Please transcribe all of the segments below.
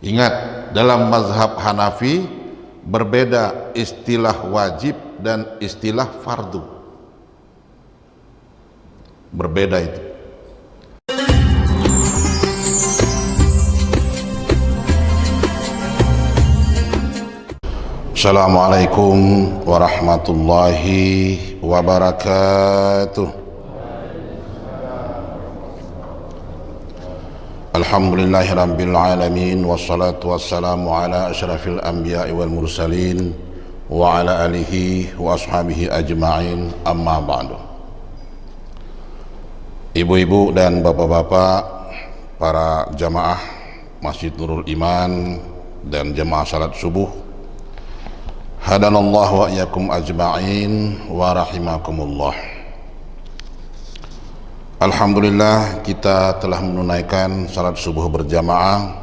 Ingat, dalam mazhab Hanafi berbeda istilah wajib dan istilah fardu. Berbeda itu. Assalamualaikum warahmatullahi wabarakatuh. Alhamdulillahirabbil alamin wassalatu wassalamu ala asyrafil anbiya'i wal mursalin wa ala alihi wa ashabihi ajma'in, amma ba'du. Ibu-ibu dan bapak-bapak, para jamaah Masjid Nurul Iman dan jamaah salat subuh, hadanallahu wa iyyakum ajma'in wa rahimakumullah. Alhamdulillah, kita telah menunaikan salat subuh berjamaah.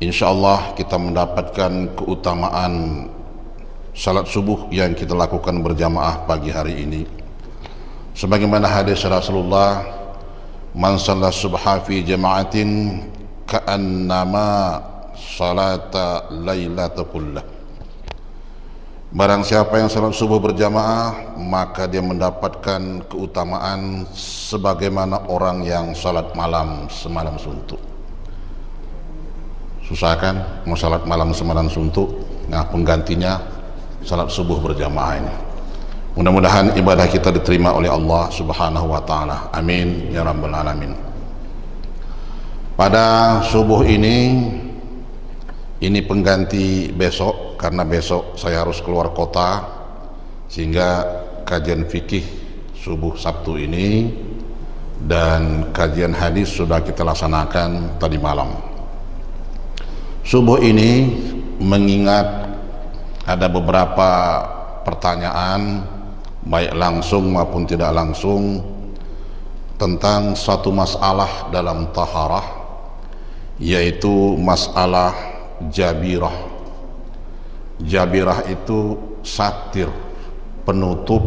Insyaallah kita mendapatkan keutamaan salat subuh yang kita lakukan berjamaah pagi hari ini. Sebagaimana hadis Rasulullah, man shalla subha fi jama'atin ka'annama salata lailata kullah. Barang siapa yang salat subuh berjamaah, maka dia mendapatkan keutamaan sebagaimana orang yang salat malam semalam suntuk. Susah kan mau salat malam semalam suntuk? Nah, penggantinya salat subuh berjamaah ini. Mudah-mudahan ibadah kita diterima oleh Allah Subhanahu wa taala. Amin ya rabbal alamin. Pada subuh ini pengganti besok, karena besok saya harus keluar kota, sehingga kajian fikih subuh Sabtu ini dan kajian hadis sudah kita laksanakan tadi malam. Subuh ini mengingat ada beberapa pertanyaan, baik langsung maupun tidak langsung, tentang satu masalah dalam taharah, yaitu masalah jabirah. Jabirah itu satir, penutup,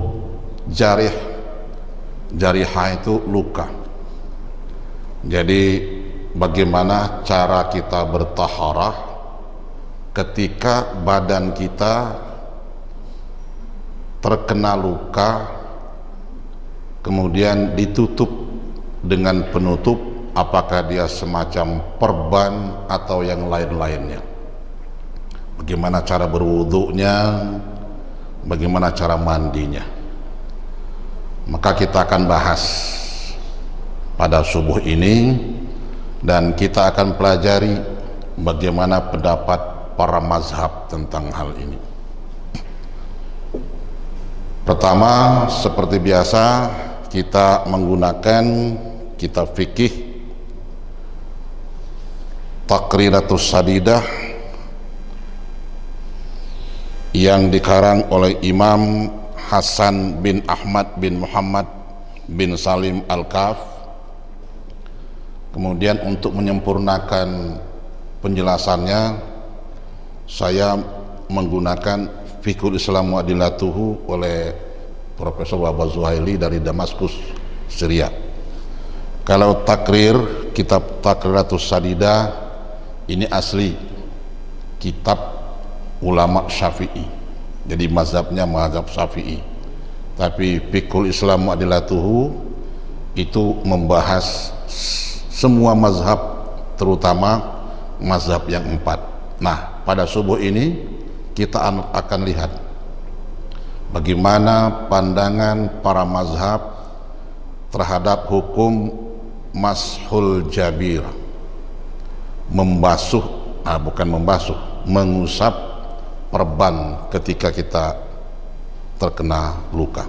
jarih. Jarihah itu luka. Jadi bagaimana cara kita bertaharah ketika badan kita terkena luka, kemudian ditutup dengan penutup, apakah dia semacam perban atau yang lain-lainnya. Bagaimana cara berwudunya, bagaimana cara mandinya. Maka kita akan bahas pada subuh ini, dan kita akan pelajari bagaimana pendapat para mazhab tentang hal ini. Pertama, seperti biasa, kita menggunakan kitab fikih Taqriratus Sadidah yang dikarang oleh Imam Hasan bin Ahmad bin Muhammad bin Salim Al-Kaf. Kemudian untuk menyempurnakan penjelasannya, saya menggunakan Fiqhul Islam wa Adillatuhu oleh Profesor Wahbah Zuhaili dari Damaskus, Syria. Kalau takrir, kitab Taqriratus Sadidah ini asli kitab ulama Syafi'i, jadi mazhabnya mazhab Syafi'i. Tapi Fiqhul Islam wa Adillatuhu itu membahas semua mazhab, terutama mazhab yang 4. Nah, pada subuh ini kita akan lihat bagaimana pandangan para mazhab terhadap hukum mashul jabir, mengusap perban ketika kita terkena luka.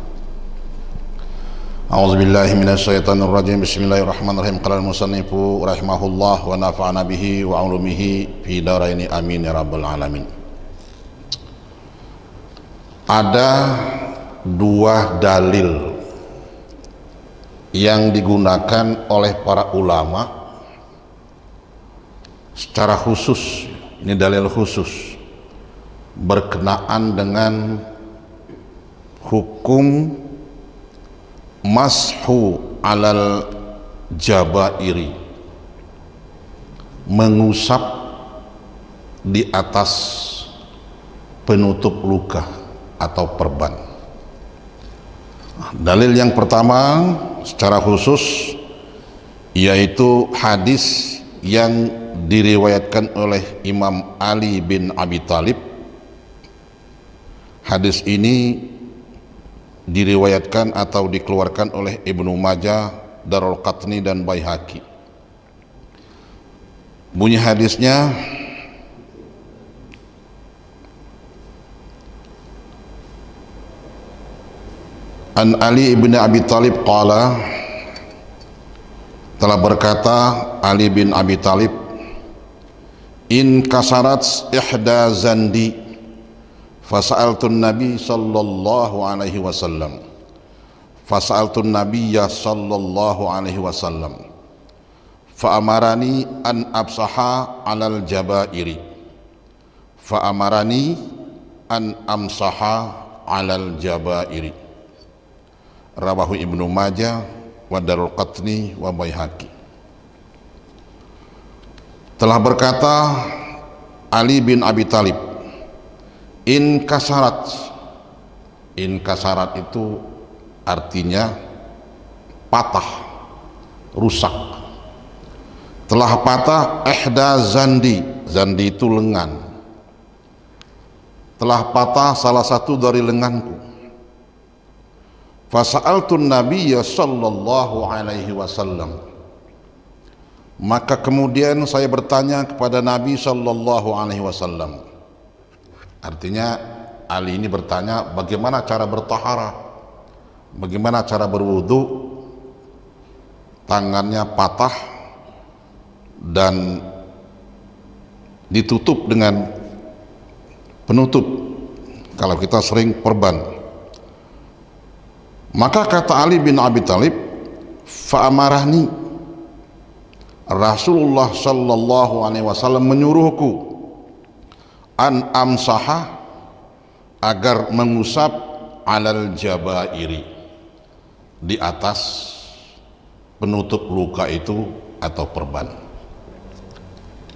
A'udzubillahi minasyaitonirrajim. Bismillahirrahmanirrahim. Qala al-musannifu rahimahullah wa nafa'ana bihi wa 'ulumihi fi dharaini amin ya rabbal alamin. Ada dua dalil yang digunakan oleh para ulama secara khusus, ini dalil khusus berkenaan dengan hukum mashu alal jabairi, mengusap di atas penutup luka atau perban. Dalil yang pertama secara khusus yaitu hadis yang diriwayatkan oleh Imam Ali bin Abi Thalib. Hadis ini diriwayatkan atau dikeluarkan oleh Ibnu Majah, Daraqutni dan Baihaqi. Bunyi hadisnya, An Ali bin Abi Thalib qala, telah berkata Ali bin Abi Thalib, in kasarat ihda zandi fasa'altun nabi sallallahu alaihi wasallam fasa'altun nabiyya sallallahu alaihi wasallam fa'amarani an absaha alal jabairi fa'amarani an amsaha alal jabairi. Rawahu Ibnu Majah wa Daraqutni wa Baihaqi. Telah berkata Ali bin Abi Thalib, in kasarat itu artinya patah, rusak. Telah patah ihda zandi itu lengan. Telah patah salah satu dari lenganku. Fasa'altun nabiyya sallallahu alaihi wasallam, maka kemudian saya bertanya kepada Nabi sallallahu alaihi wasallam. Artinya Ali ini bertanya bagaimana cara bertaharah, bagaimana cara berwudu, tangannya patah dan ditutup dengan penutup, kalau kita sering perban. Maka kata Ali bin Abi Thalib, fa'amarahni, Rasulullah sallallahu alaihi wasallam menyuruhku an amsaha, agar mengusap alal jabairi, di atas penutup luka itu atau perban.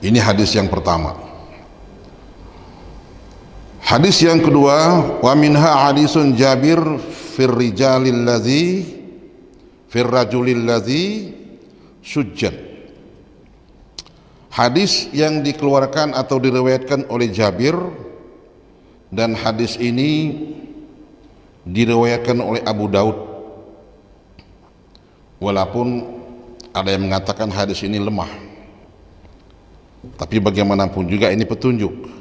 Ini hadis yang pertama. Hadis yang kedua, wa minha hadisun Jabir fir rijalil ladzi fir rajulil ladzi sujjan. Hadis yang dikeluarkan atau diriwayatkan oleh Jabir, dan hadis ini diriwayatkan oleh Abu Daud, walaupun ada yang mengatakan hadis ini lemah, tapi bagaimanapun juga ini petunjuk.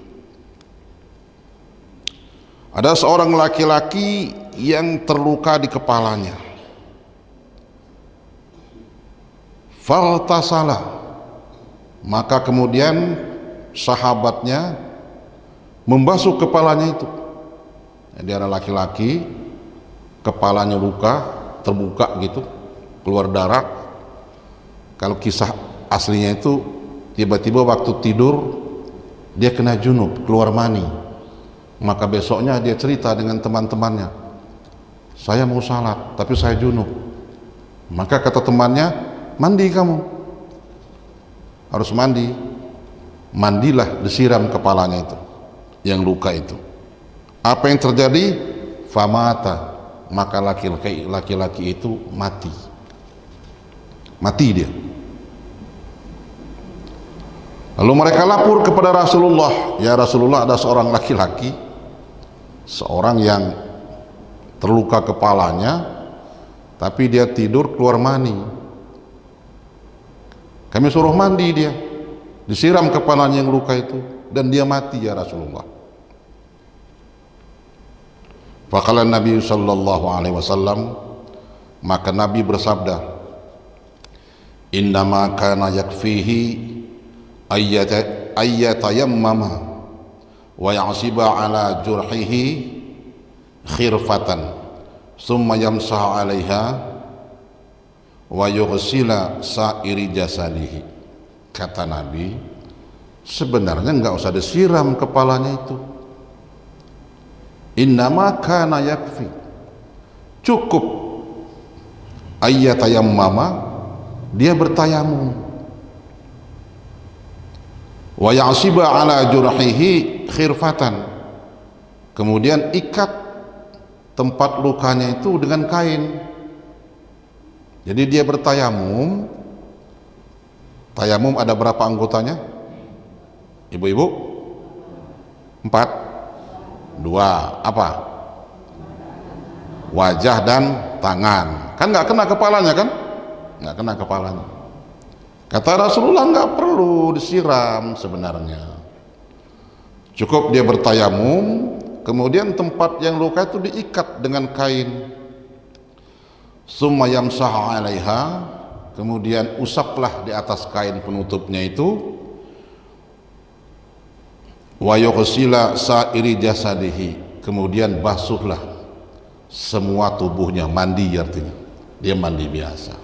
Ada seorang laki-laki yang terluka di kepalanya. Faltasala, maka kemudian sahabatnya membasuh kepalanya itu. Jadi ada laki-laki kepalanya luka, terbuka gitu, keluar darah. Kalau kisah aslinya itu tiba-tiba waktu tidur dia kena junub, keluar mani. Maka besoknya dia cerita dengan teman-temannya, saya mau salat tapi saya junub. Maka kata temannya, mandi kamu, harus mandi. Mandilah, disiram kepalanya itu, yang luka itu. Apa yang terjadi? Famata, maka laki-laki itu mati dia. Lalu mereka lapor kepada Rasulullah, ya Rasulullah, ada seorang laki-laki, seorang yang terluka kepalanya, tapi dia tidur keluar mani. Kami suruh mandi dia, disiram kepalanya yang luka itu, dan dia mati ya Rasulullah. Faqala Nabi sallallahu alaihi wasallam, maka Nabi bersabda, innama kana yakfihi ayyatayammama wa ya'siba ala jurhihi khirfatan summa yamsah 'alaiha wa yughsila sa'iri jasadihi. Kata Nabi, sebenarnya enggak usah disiram kepalanya itu. Innama kana yakfi, cukup ayyatayammama, dia bertayamum. wa ya'siba ala jurhihi khirfatan, kemudian ikat tempat lukanya itu dengan kain. Jadi dia bertayamum. Tayamum ada berapa anggotanya? Ibu-ibu? 4. 2. Apa? Wajah dan tangan. Kan nggak kena kepalanya kan? Nggak kena kepalanya. Kata Rasulullah nggak perlu disiram sebenarnya. Cukup dia bertayamum, kemudian tempat yang luka itu diikat dengan kain. Summa yamsahu 'alaiha, kemudian usaplah di atas kain penutupnya itu. Wa yughsila sa'iri jasadihi, kemudian basuhlah semua tubuhnya, mandi artinya. Dia mandi biasa.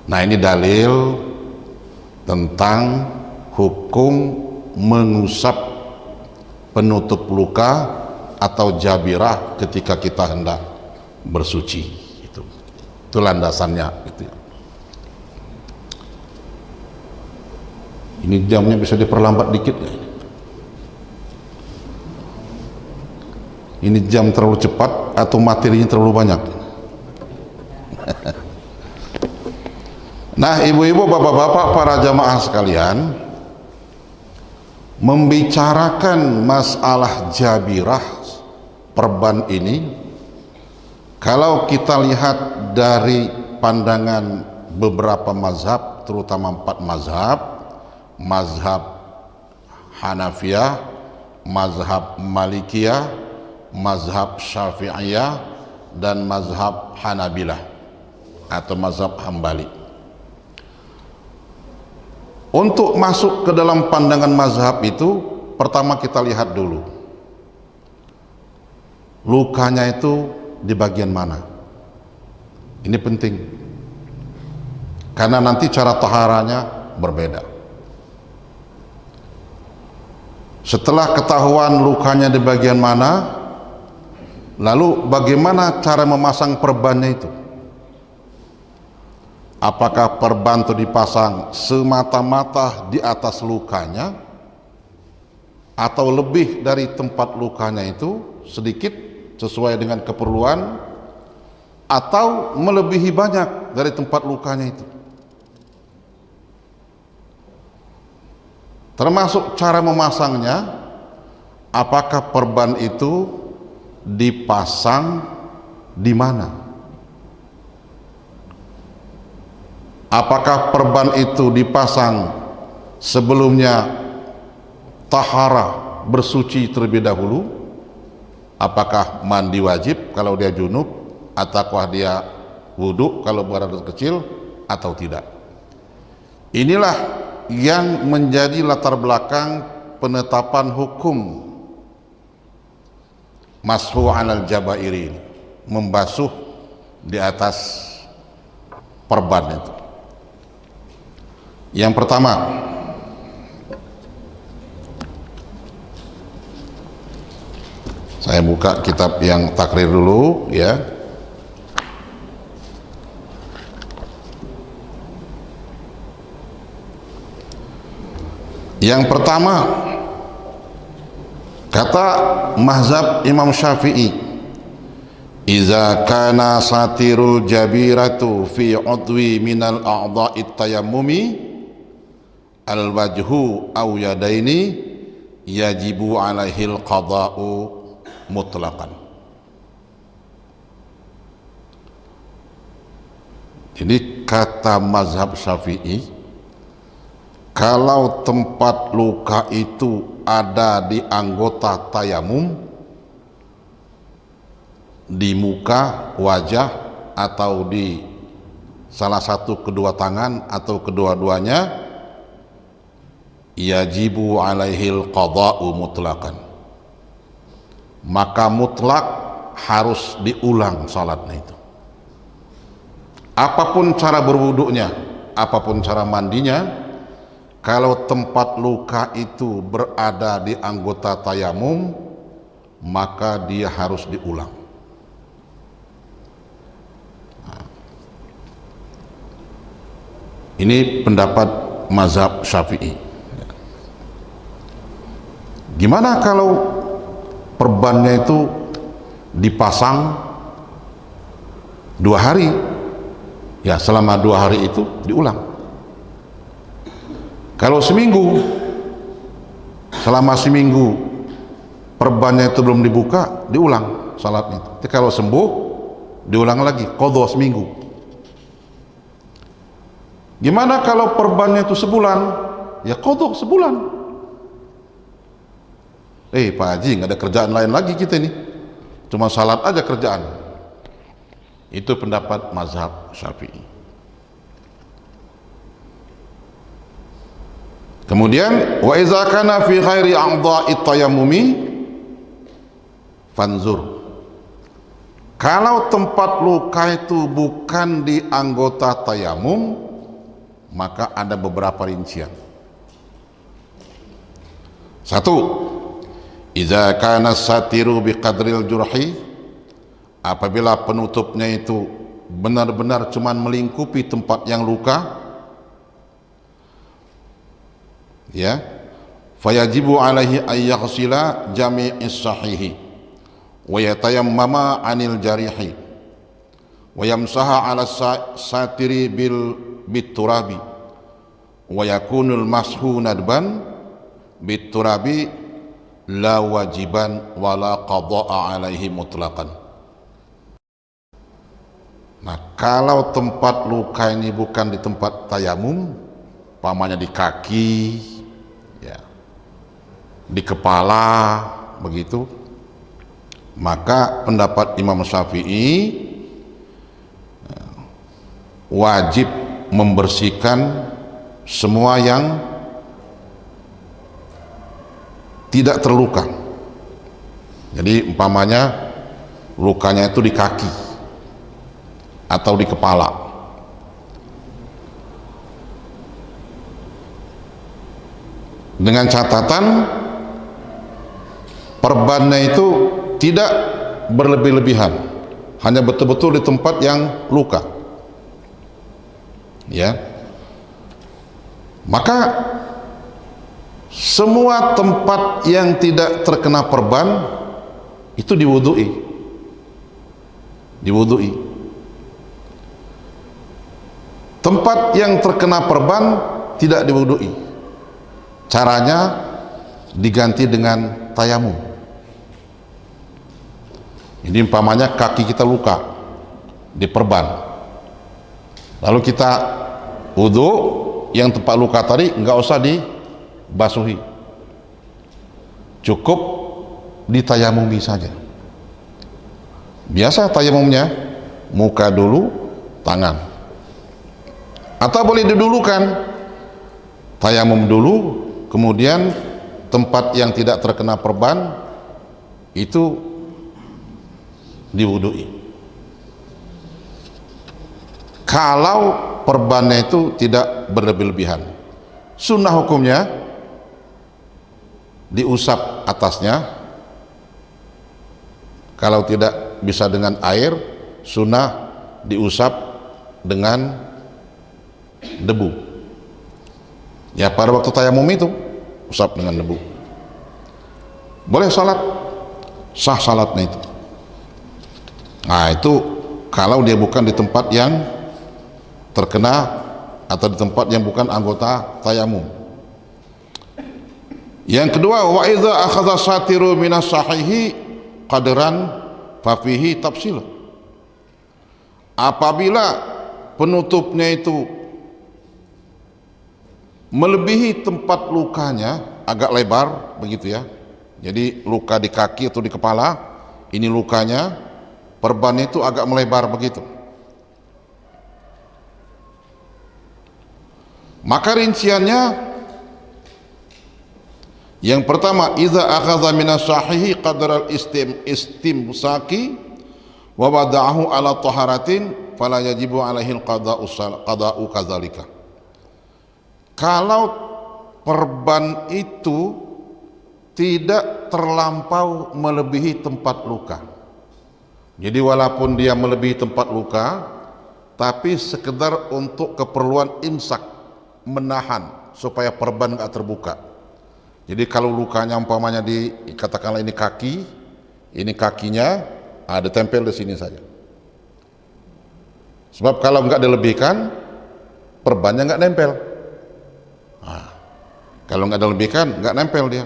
Nah, ini dalil tentang hukum mengusap penutup luka atau jabirah ketika kita hendak bersuci. Itu landasannya gitu ya. Ini jamnya bisa diperlambat dikit ya? Ini jam terlalu cepat atau materinya terlalu banyak? Nah, ibu-ibu, bapak-bapak, para jamaah sekalian, membicarakan masalah jabirah, perban ini, kalau kita lihat dari pandangan beberapa mazhab, terutama 4 mazhab, mazhab Hanafiyah, mazhab Malikiyah, mazhab Syafi'iyah, dan mazhab Hanabilah atau mazhab Hambali. Untuk masuk ke dalam pandangan mazhab itu, pertama kita lihat dulu lukanya itu di bagian mana. Ini penting karena nanti cara taharanya berbeda. Setelah ketahuan lukanya di bagian mana, lalu bagaimana cara memasang perbannya itu? Apakah perban itu dipasang semata-mata di atas lukanya, atau lebih dari tempat lukanya itu sedikit sesuai dengan keperluan, atau melebihi banyak dari tempat lukanya itu? Termasuk cara memasangnya, apakah perban itu dipasang di mana? Apakah perban itu dipasang sebelumnya tahara, bersuci terlebih dahulu? Apakah mandi wajib kalau dia junub, ataukah dia wudhu kalau berada kecil, atau tidak? Inilah yang menjadi latar belakang penetapan hukum mashu 'alal jabairi, membasuh di atas perban itu. Yang pertama, saya buka kitab yang takrir dulu ya. Yang pertama, kata mazhab Imam Syafi'i, iza kana satirul jabiratu fi udwi minal a'dha'it tayammumi al-wajhu aw yadaini yajibu alaihil qada'u mutlaqan. Jadi kata mazhab Syafi'i, kalau tempat luka itu ada di anggota tayamum, di muka, wajah, atau di salah satu kedua tangan atau kedua-duanya, yajibu alaihil qada'u mutlaqan, maka mutlak harus diulang salatnya itu. Apapun cara berwuduknya, apapun cara mandinya, kalau tempat luka itu berada di anggota tayamum, maka dia harus diulang. Ini pendapat mazhab Syafi'i. Gimana kalau perbannya itu dipasang 2 hari? Ya, selama 2 hari itu diulang. Kalau seminggu, selama seminggu perbannya itu belum dibuka, diulang salatnya. Tapi kalau sembuh, diulang lagi, qadha seminggu. Gimana kalau perbannya itu sebulan? Ya qadha sebulan. Pak Haji, nggak ada kerjaan lain lagi kita ini, cuma salat aja kerjaan. Itu pendapat mazhab Syafi'i. Kemudian wa iza kana fi ghairi a'dha'i tayammumi fanzur. Kalau tempat luka itu bukan di anggota tayamum, maka ada beberapa rincian. 1, iza kana satiru biqadril jurhi, apabila penutupnya itu benar-benar cuman melingkupi tempat yang luka, ya, fayajibu alaihi ayyaghsila jami'is sahihi wa yatayammama 'anil jarihi wa yamsaha 'ala satiri biturabi wa yakunul mashu nadban biturabi la wajiban wala qada'a alaihi mutlaqan. Nah, kalau tempat luka ini bukan di tempat tayamum, pamannya di kaki, ya, di kepala, begitu, maka pendapat Imam Syafi'i wajib membersihkan semua yang tidak terluka. Jadi umpamanya lukanya itu di kaki atau di kepala, dengan catatan perbannya itu tidak berlebih-lebihan, hanya betul-betul di tempat yang luka, ya. Maka semua tempat yang tidak terkena perban itu diwudui. Tempat yang terkena perban tidak diwudui. Caranya diganti dengan tayamum. Ini umpamanya kaki kita luka di perban, lalu kita wudu, yang tempat luka tadi nggak usah dibasuhi, cukup ditayamumi saja. Biasa tayamumnya muka dulu, tangan, atau boleh didulukan tayamum dulu, kemudian tempat yang tidak terkena perban itu diwudui. Kalau perbannya itu tidak berlebih-lebihan, sunnah hukumnya diusap atasnya. Kalau tidak bisa dengan air, sunnah diusap dengan debu. Ya, pada waktu tayamum itu usap dengan debu. Boleh salat, sah salatnya itu. Nah, itu kalau dia bukan di tempat yang terkena atau di tempat yang bukan anggota tayamum. Yang kedua, wa idza akhadha satiru minas sahihi qadran fa fihi tafsil. Apabila penutupnya itu melebihi tempat lukanya, agak lebar begitu ya. Jadi luka di kaki atau di kepala, ini lukanya, perban itu agak melebar begitu. Maka rinciannya, yang pertama, idza akhadha minas sahihi qadral istimsaki wa wada'ahu ala taharatin fala yajibu alaihi qada'u kadzalika. Kalau perban itu tidak terlampau melebihi tempat luka, jadi walaupun dia melebihi tempat luka, tapi sekedar untuk keperluan imsak, menahan supaya perban nggak terbuka, Jadi kalau lukanya umpamanya katakanlah ini kaki, ini kakinya, ada tempel di sini saja. Sebab kalau nggak dilebihkan, perbannya nggak nempel. Nah, kalau nggak dilebihkan, nggak nempel dia.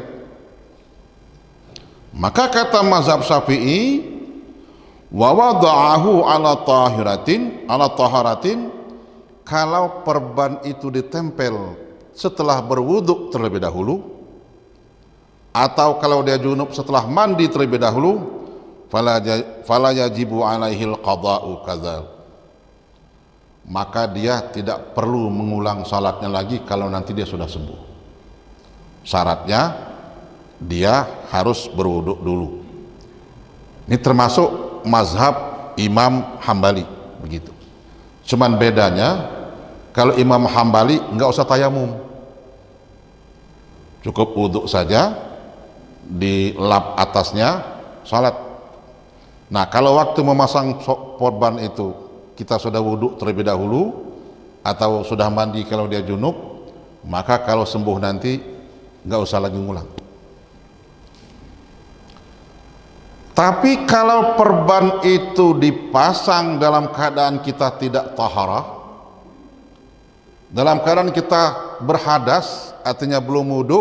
Maka kata mazhab Syafi'i, wa wada'ahu ala taharatin, kalau perban itu ditempel setelah berwuduk terlebih dahulu, atau kalau dia junub setelah mandi terlebih dahulu, fala yajibu alaihil qada'u kadzal, maka dia tidak perlu mengulang salatnya lagi kalau nanti dia sudah sembuh. Syaratnya dia harus berwuduk dulu. Ini termasuk mazhab Imam Hambali begitu. Cuman bedanya kalau Imam Hambali nggak usah tayamum, cukup wuduk saja, dilap atasnya, salat. Nah kalau waktu memasang korban itu kita sudah wuduk terlebih dahulu atau sudah mandi kalau dia junub, maka kalau sembuh nanti nggak usah lagi ngulang. Tapi kalau perban itu dipasang dalam keadaan kita tidak taharah, dalam keadaan kita berhadas, artinya belum wudhu,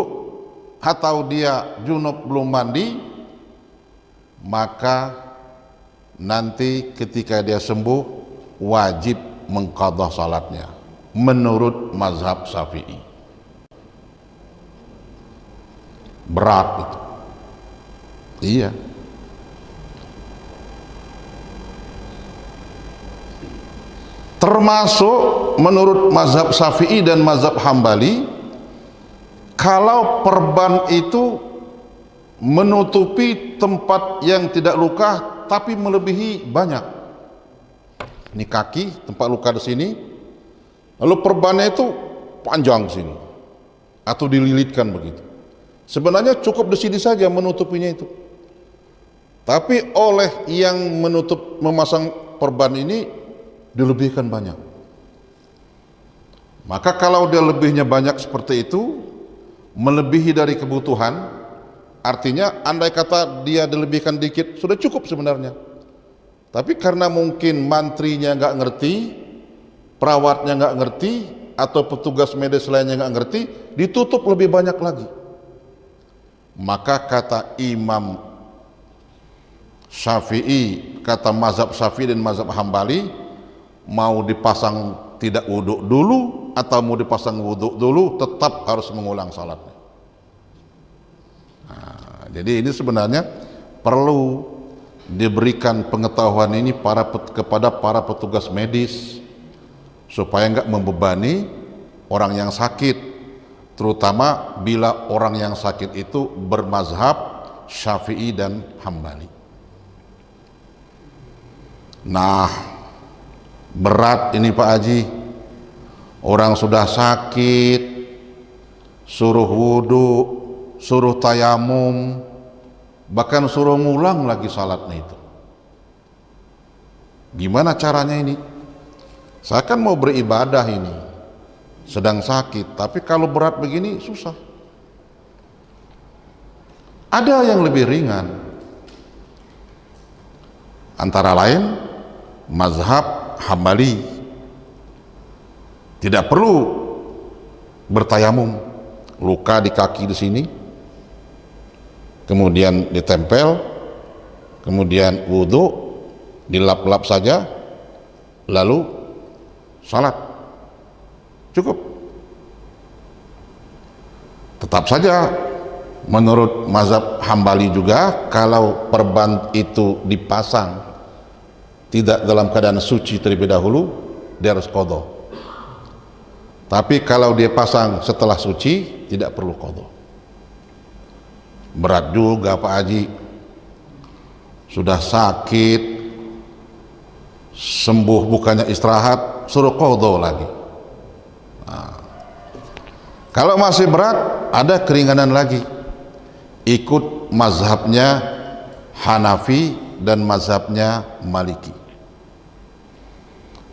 atau dia junub belum mandi, maka nanti ketika dia sembuh wajib mengqadha salatnya menurut mazhab Syafi'i. Berat itu. Iya. Termasuk menurut mazhab Syafi'i dan mazhab Hambali, kalau perban itu menutupi tempat yang tidak luka tapi melebihi banyak. Ini kaki, tempat luka di sini, lalu perbannya itu panjang sini atau dililitkan begitu. Sebenarnya cukup di sini saja menutupinya itu. Tapi oleh yang memasang perban ini dilebihkan banyak. Maka kalau dia lebihnya banyak seperti itu, melebihi dari kebutuhan, artinya andai kata dia dilebihkan dikit sudah cukup sebenarnya. Tapi karena mungkin mantrinya nggak ngerti, perawatnya nggak ngerti, atau petugas medis lainnya nggak ngerti, ditutup lebih banyak lagi. Maka kata Imam Syafi'i, kata mazhab Syafi'i dan mazhab Hambali, mau dipasang tidak wuduk dulu atau mau dipasang wuduk dulu, tetap harus mengulang salatnya. Nah, jadi ini sebenarnya perlu diberikan pengetahuan ini kepada para petugas medis supaya enggak membebani orang yang sakit, terutama bila orang yang sakit itu bermazhab Syafi'i dan Hambali. Nah, berat ini Pak Haji, orang sudah sakit suruh wudu, suruh tayamum, bahkan suruh ngulang lagi salatnya itu. Gimana caranya ini? Saya kan mau beribadah ini, sedang sakit, tapi kalau berat begini susah. Ada yang lebih ringan, antara lain mazhab Hambali, tidak perlu bertayamum, luka di kaki di sini, kemudian ditempel, kemudian wudhu, dilap-lap saja, lalu salat, cukup. Tetap saja menurut mazhab Hambali juga, kalau perban itu dipasang tidak dalam keadaan suci terlebih dahulu, dia harus qadha. Tapi kalau dia pasang setelah suci, tidak perlu qadha. Berat juga Pak Haji, sudah sakit, sembuh bukannya istirahat, suruh qadha lagi. Nah, kalau masih berat, ada keringanan lagi, ikut mazhabnya Hanafi dan mazhabnya Maliki.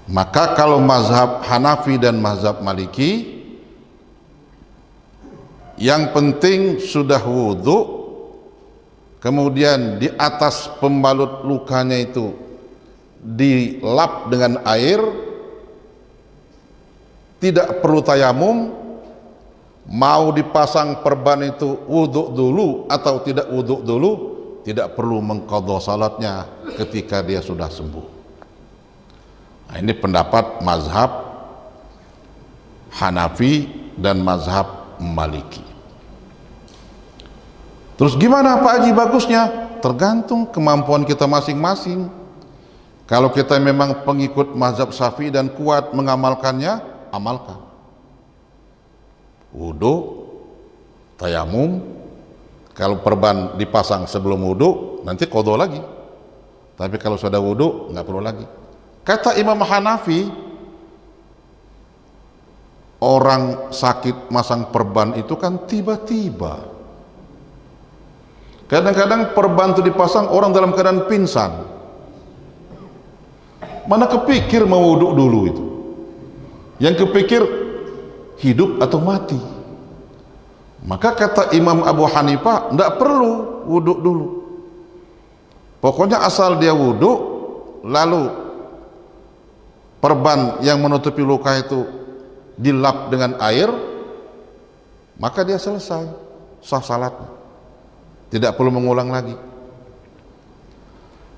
Maka kalau mazhab Hanafi dan mazhab Maliki, Yang penting sudah wudhu, kemudian di atas pembalut lukanya itu dilap dengan air, tidak perlu tayamum. Mau dipasang perban itu wudhu dulu atau tidak wudhu dulu, tidak perlu mengqadha salatnya ketika dia sudah sembuh. Nah, ini pendapat mazhab Hanafi dan mazhab Maliki. Terus gimana Pak Haji bagusnya? Tergantung kemampuan kita masing-masing. Kalau kita memang pengikut mazhab Syafi'i dan kuat mengamalkannya, amalkan. Wudu, tayamum. Kalau perban dipasang sebelum wudu, nanti qadha lagi. Tapi kalau sudah wudu, nggak perlu lagi. Kata Imam Hanafi, orang sakit masang perban itu kan tiba-tiba. Kadang-kadang perban itu dipasang orang dalam keadaan pingsan. Mana kepikir mau wudhu dulu itu. Yang kepikir hidup atau mati. Maka kata Imam Abu Hanifah, tidak perlu wudhu dulu. Pokoknya asal dia wudhu, lalu perban yang menutupi luka itu dilap dengan air, maka dia selesai, sah salatnya. Tidak perlu mengulang lagi.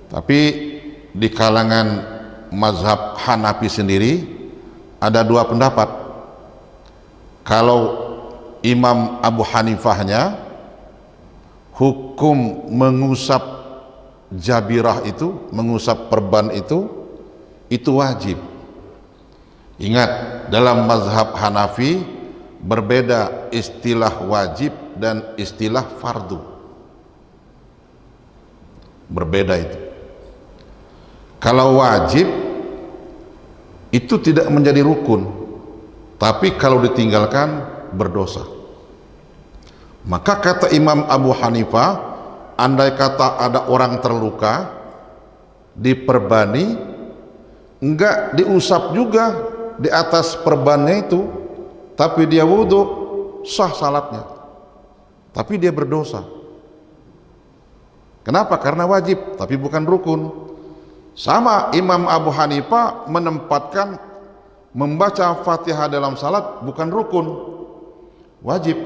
Tapi di kalangan mazhab Hanafi sendiri ada dua pendapat. Kalau Imam Abu Hanifahnya, hukum mengusap jabirah itu, mengusap perban itu wajib. Ingat, dalam mazhab Hanafi berbeda istilah wajib dan istilah fardu. Berbeda itu. Kalau wajib itu tidak menjadi rukun, tapi kalau ditinggalkan berdosa. Maka kata Imam Abu Hanifah, andai kata ada orang terluka diperbani, enggak diusap juga di atas perbannya itu, tapi dia wudhu, sah salatnya, tapi dia berdosa. Kenapa? Karena wajib, tapi bukan rukun. Sama Imam Abu Hanifah menempatkan membaca Fatihah dalam salat bukan rukun, wajib.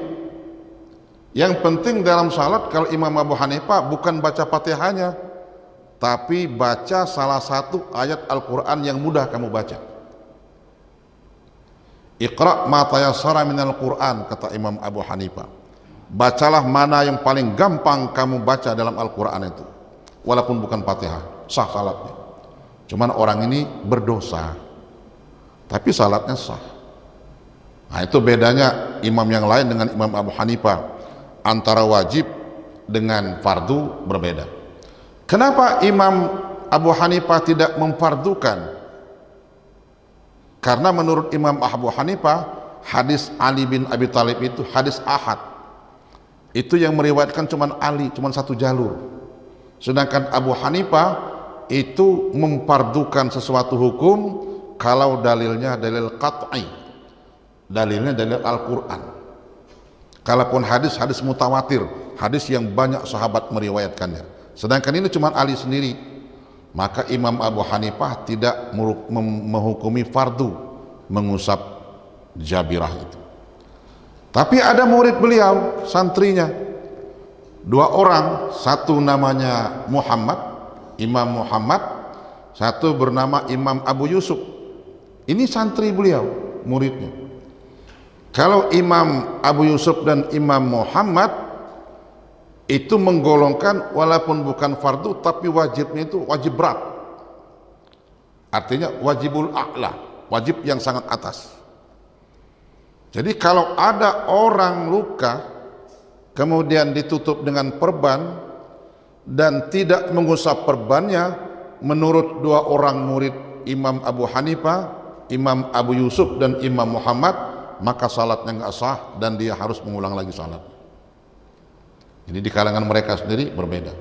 Yang penting dalam salat kalau Imam Abu Hanifah bukan baca Fatihahnya, tapi baca salah satu ayat Al-Quran yang mudah kamu baca. Iqra' ma tayassara minal Quran, kata Imam Abu Hanifah. Bacalah mana yang paling gampang kamu baca dalam Al-Quran itu, walaupun bukan Fatihah, sah salatnya. Cuman orang ini berdosa, tapi salatnya sah. Nah, itu bedanya imam yang lain dengan Imam Abu Hanifah. Antara wajib dengan fardu berbeda. Kenapa Imam Abu Hanifah tidak memfardukan? Karena menurut Imam Abu Hanifah, hadis Ali bin Abi Thalib itu hadis ahad. Itu yang meriwayatkan cuman Ali, cuman satu jalur. Sedangkan Abu Hanifah itu memfardukan sesuatu hukum kalau dalilnya dalil qat'i, dalilnya dalil Al-Quran. Kalaupun hadis mutawatir, hadis yang banyak sahabat meriwayatkannya. Sedangkan ini cuma Ali sendiri. Maka Imam Abu Hanifah tidak menghukumi fardu mengusap jabirah itu. Tapi ada murid beliau, santrinya, dua orang, satu namanya Muhammad, Imam Muhammad, satu bernama Imam Abu Yusuf. Ini santri beliau, muridnya. Kalau Imam Abu Yusuf dan Imam Muhammad itu menggolongkan walaupun bukan fardu, tapi wajibnya itu wajib berat. Artinya wajibul a'la, wajib yang sangat atas. Jadi kalau ada orang luka kemudian ditutup dengan perban dan tidak mengusap perbannya, menurut dua orang murid Imam Abu Hanifah, Imam Abu Yusuf dan Imam Muhammad, maka salatnya nggak sah dan dia harus mengulang lagi salat. Jadi di kalangan mereka sendiri berbeda.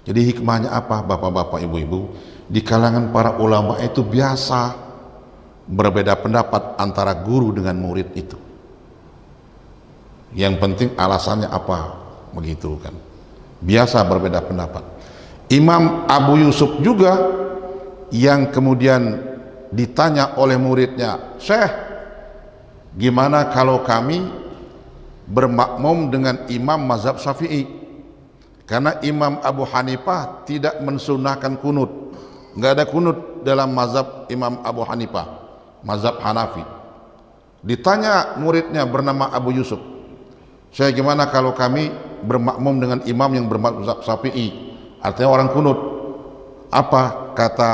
Jadi hikmahnya apa, bapak-bapak, ibu-ibu? Di kalangan para ulama itu biasa berbeda pendapat antara guru dengan murid itu. Yang penting alasannya apa, begitu kan. Biasa berbeda pendapat. Imam Abu Yusuf juga yang kemudian ditanya oleh muridnya, Syekh, gimana kalau kami bermakmum dengan imam mazhab Syafi'i? Karena Imam Abu Hanifah tidak mensunahkan kunut, nggak ada kunut dalam mazhab Imam Abu Hanifah, mazhab Hanafi. Ditanya muridnya bernama Abu Yusuf, saya gimana kalau kami bermakmum dengan imam yang bermazhab Syafi'i, artinya orang kunut? Apa kata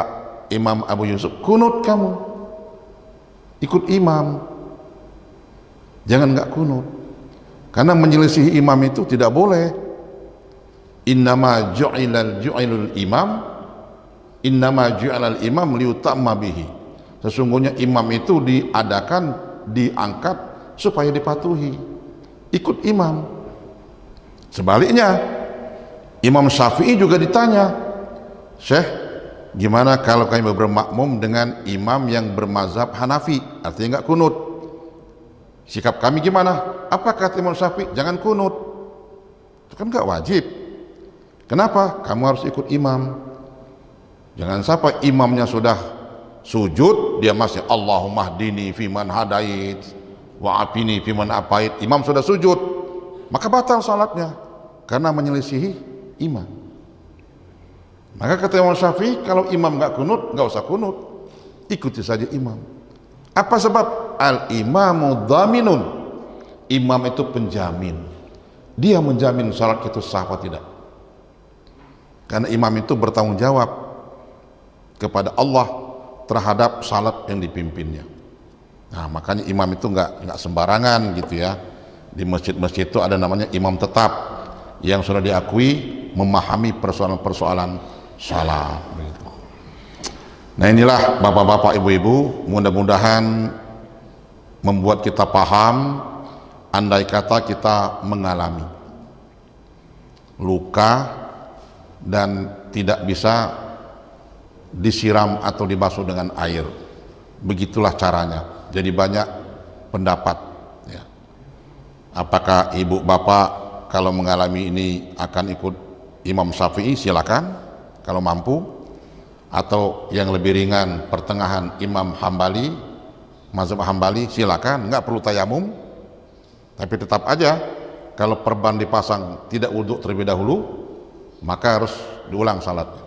Imam Abu Yusuf? Kunut kamu, ikut imam, jangan nggak kunut, karena menyelisihi imam itu tidak boleh. Innama ju'ilal imam, innama ju'ilal imam liutamma bihi. Sesungguhnya imam itu diadakan, diangkat supaya dipatuhi, ikut imam. Sebaliknya Imam Syafi'i juga ditanya, Syekh, gimana kalau kami bermakmum dengan imam yang bermazhab Hanafi, artinya enggak kunut, sikap kami gimana? Apa kata Imam Syafi'i? Jangan kunut. Itu kan enggak wajib. Kenapa? Kamu harus ikut imam. Jangan sampai imamnya sudah sujud, dia masih Allahumma hdini fiman hadait wa afini fiman afait. Imam sudah sujud, maka batal salatnya karena menyelisihi imam. Maka kata Imam Syafi'i, kalau imam nggak kunut, nggak usah kunut, ikuti saja imam. Apa sebab? Al imamu dhaminun, imam itu penjamin, dia menjamin salat itu sah atau tidak. Karena imam itu bertanggung jawab kepada Allah terhadap salat yang dipimpinnya. Nah, makanya imam itu nggak sembarangan gitu ya. Di masjid-masjid itu ada namanya imam tetap yang sudah diakui memahami persoalan-persoalan salat. Begitu. Nah, inilah bapak-bapak, ibu-ibu, mudah-mudahan membuat kita paham, andai kata kita mengalami luka dan tidak bisa disiram atau dibasuh dengan air, begitulah caranya. Jadi banyak pendapat ya. Apakah ibu bapak kalau mengalami ini akan ikut Imam Syafi'i, silakan kalau mampu, atau yang lebih ringan pertengahan Imam Hambali, mazhab Hambali, silakan, nggak perlu tayamum, tapi tetap aja kalau perban dipasang tidak wudhu terlebih dahulu, maka harus diulang salatnya.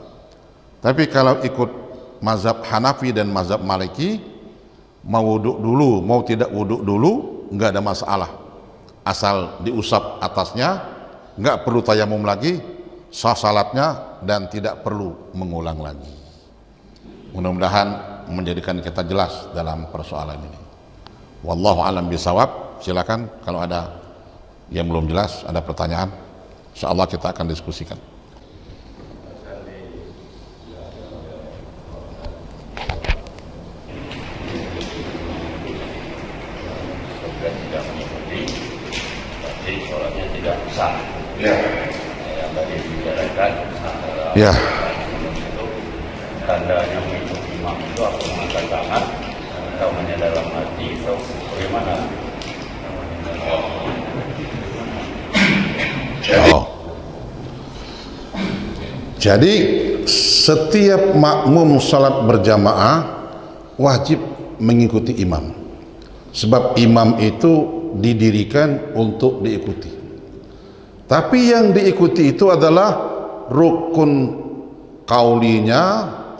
Tapi kalau ikut mazhab Hanafi dan mazhab Maliki, mau wudhu dulu, mau tidak wudhu dulu, nggak ada masalah, asal diusap atasnya, nggak perlu tayamum lagi, sah salatnya dan tidak perlu mengulang lagi. Mudah-mudahan menjadikan kita jelas dalam persoalan ini. Wallahu a'lam bishawab. Silakan kalau ada yang belum jelas, ada pertanyaan, insyaallah kita akan diskusikan. Ya. Yang tadi dibicarakan Ya. Itu tandanya mengikut imam itu aku mengangkat tangan atau hanya dalam hati atau bagaimana? Oh. Jadi setiap makmum salat berjamaah wajib mengikuti imam, sebab imam itu didirikan untuk diikuti. Tapi yang diikuti itu adalah rukun kaulinya,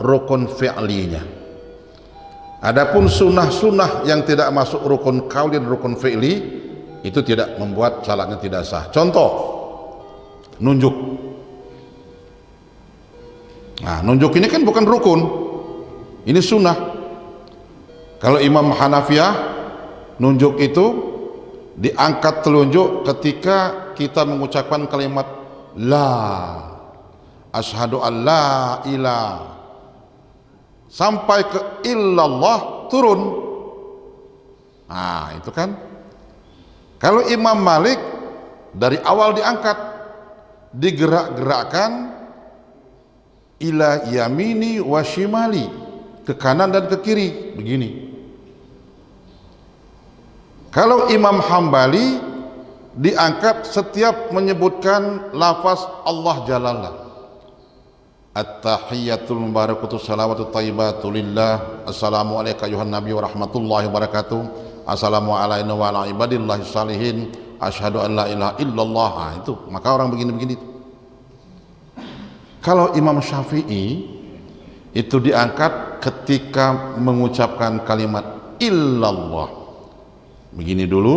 rukun fi'linya. Adapun sunnah-sunnah yang tidak masuk rukun kauli dan rukun fi'li itu tidak membuat salatnya tidak sah. Contoh, nunjuk. Nah, nunjuk ini kan bukan rukun, ini sunnah. Kalau Imam Hanafiyah, nunjuk itu diangkat telunjuk ketika kita mengucapkan kalimat la asyhadu an la ilaha sampai ke illallah turun. Nah, itu kan. Kalau Imam Malik dari awal diangkat, digerak-gerakkan ila yamini wa shimali, ke kanan dan ke kiri, begini. Kalau Imam Hambali diangkat setiap menyebutkan lafaz Allah Jalallah. At-tahiyyatul mubarakatuh salawatu thayyibatu lillah. Assalamu alayka ayuhan nabi wa rahmatullahi wa barakatuh. Assalamu alayna wa ala ibadillahi salihin. Asyhadu an la ilaha illallah. Itu maka orang begini-begini. Kalau Imam Syafi'i itu diangkat ketika mengucapkan kalimat illallah. Begini dulu,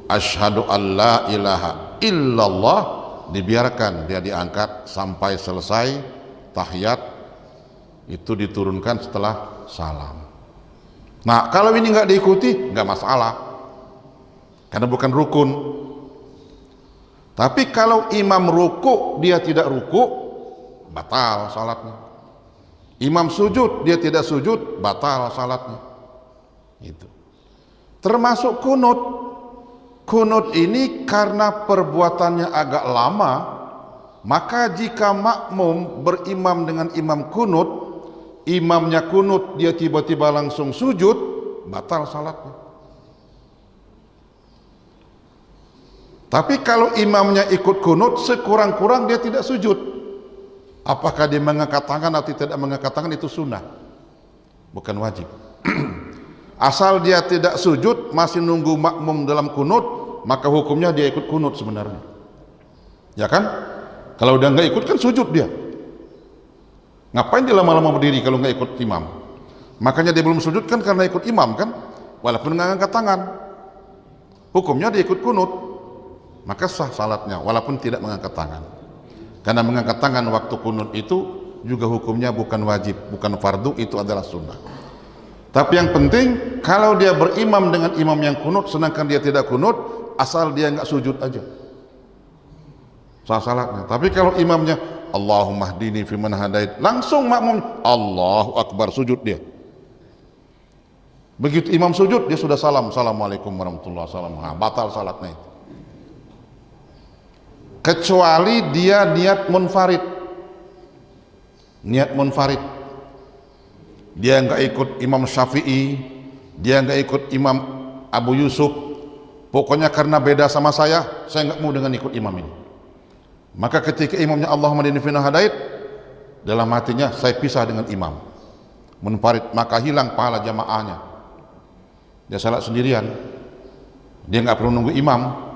asyhadu an la ilaha illallah, dibiarkan dia diangkat sampai selesai tahiyat, itu diturunkan setelah salam. Nah, kalau ini nggak diikuti nggak masalah, karena bukan rukun. Tapi kalau imam ruku dia tidak ruku, batal salatnya. Imam sujud dia tidak sujud, batal salatnya. Itu termasuk kunut. Kunut ini karena perbuatannya agak lama, maka jika makmum berimam dengan imam kunut, imamnya kunut dia tiba-tiba langsung sujud, batal salatnya. Tapi kalau imamnya ikut kunut, sekurang-kurang dia tidak sujud. Apakah dia mengangkat tangan atau tidak mengangkat tangan itu sunnah, bukan wajib. Asal dia tidak sujud, masih nunggu makmum dalam kunut, maka hukumnya dia ikut kunut sebenarnya, ya kan? Kalau udah nggak ikut kan sujud dia. Ngapain dia lama-lama berdiri kalau nggak ikut imam? Makanya dia belum sujud kan karena ikut imam kan, walaupun nggak angkat tangan. Hukumnya dia ikut kunut, maka sah salatnya walaupun tidak mengangkat tangan. Karena mengangkat tangan waktu kunut itu juga hukumnya bukan wajib, bukan fardu, itu adalah sunnah. Tapi yang penting kalau dia berimam dengan imam yang kunut sedangkan dia tidak kunut, asal dia nggak sujud aja, sah salatnya. Tapi kalau imamnya Allahumma hdini fiman hadait, langsung makmum Allahu Akbar, sujud dia. Begitu imam sujud dia sudah salam, assalamualaikum warahmatullahi wabarakatuh, batal salatnya itu. Kecuali dia niat munfarid. Niat munfarid, dia nggak ikut Imam Syafi'i, dia nggak ikut Imam Abu Yusuf, pokoknya karena beda sama saya nggak mau dengan ikut imam ini. Maka ketika imamnya Allahumma hdini fiman hadait, dalam hatinya saya pisah dengan imam munfarid, maka hilang pahala jamaahnya. Dia salat sendirian, dia nggak perlu nunggu imam.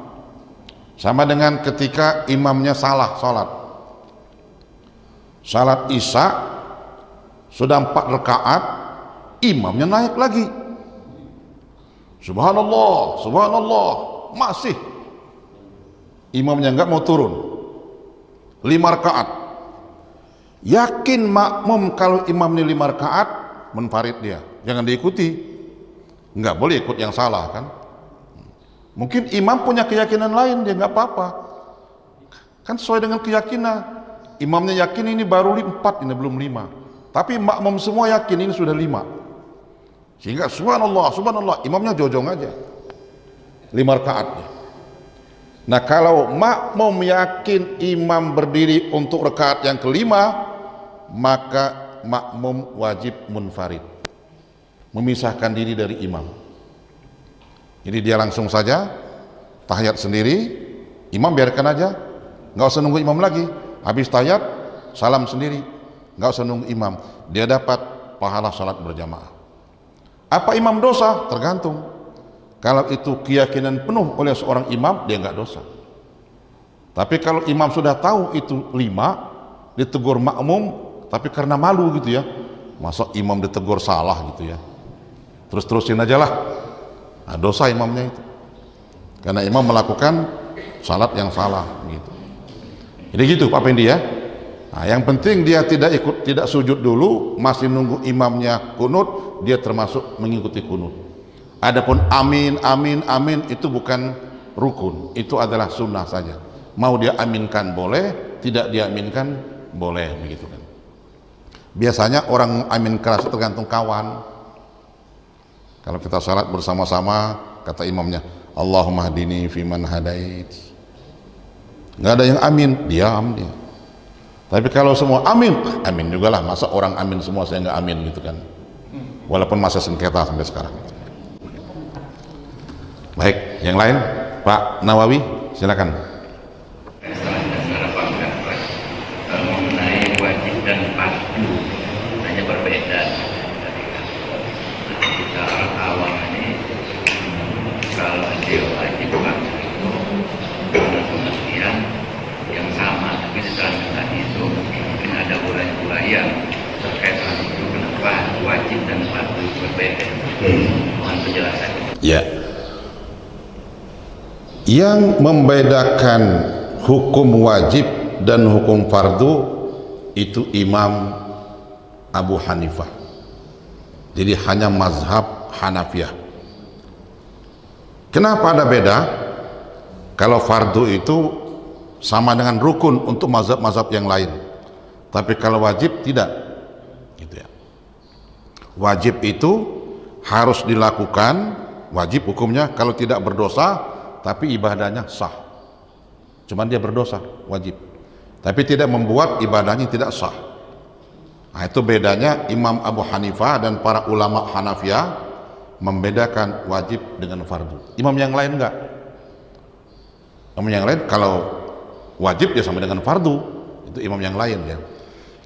Sama dengan ketika imamnya salah salat isya sudah 4 rakaat, imamnya naik lagi, subhanallah subhanallah, masih imamnya nggak mau turun, 5 rakaat. Yakin makmum kalau imam ini 5 rakaat munfarid, dia jangan diikuti, nggak boleh ikut yang salah kan. Mungkin imam punya keyakinan lain, dia nggak apa-apa kan, sesuai dengan keyakinan. Imamnya yakin ini baru 4, ini belum 5, tapi makmum semua yakin ini sudah 5, sehingga subhanallah subhanallah, imamnya jojong aja 5 rakaatnya. Nah, kalau makmum yakin imam berdiri untuk rakaat yang kelima, maka makmum wajib munfarid, memisahkan diri dari imam. Jadi dia langsung saja tahiyat sendiri, imam biarkan aja, nggak usah nunggu imam lagi. Habis tahiyat salam sendiri, nggak usah nunggu imam, dia dapat pahala salat berjamaah. Apa imam dosa? Tergantung. Kalau itu keyakinan penuh oleh seorang imam, dia nggak dosa. Tapi kalau imam sudah tahu itu 5, ditegur makmum, tapi karena malu gitu ya, masa imam ditegur salah gitu ya, terus-terusin aja lah. Nah, dosa imamnya itu, karena imam melakukan salat yang salah gitu. Jadi gitu Pak Pendi ya. Nah, yang penting dia tidak sujud dulu, masih nunggu imamnya kunut, dia termasuk mengikuti kunut. Adapun amin amin amin itu bukan rukun, itu adalah sunnah saja. Mau dia aminkan boleh, tidak dia aminkan boleh, begitu kan. Biasanya orang amin keras tergantung kawan. Kalau kita salat bersama-sama, kata imamnya Allahumma hdini fiman hadait, nggak ada yang amin, diam dia. Tapi kalau semua amin, amin juga lah, masa orang amin semua saya nggak amin gitu kan, walaupun masa sengketa sampai sekarang. Baik, yang lain Pak Nawawi, Silakan. Mengenai wajib dan fardu hanya berbeda. Kita awam ini kalau dia wajib dengan pengertian yang sama, tapi setelah tadi itu mungkin ada ulaya-ulaya terkait dengan itu, kenapa wajib dan fardu berbeda. Mohon penjelasan. Ya. Yang membedakan hukum wajib dan hukum fardu itu Imam Abu Hanifah. Jadi hanya mazhab Hanafiyah. Kenapa ada beda? Kalau fardu itu sama dengan rukun untuk mazhab-mazhab yang lain, tapi kalau wajib tidak, gitu ya. Wajib itu harus dilakukan, wajib hukumnya kalau tidak berdosa, tapi ibadahnya sah. Cuman dia berdosa, wajib, tapi tidak membuat ibadahnya tidak sah. Nah, itu bedanya Imam Abu Hanifah dan para ulama Hanafiyah membedakan wajib dengan fardu. Imam yang lain enggak. Imam yang lain kalau wajib ya sama dengan fardu, itu imam yang lain ya.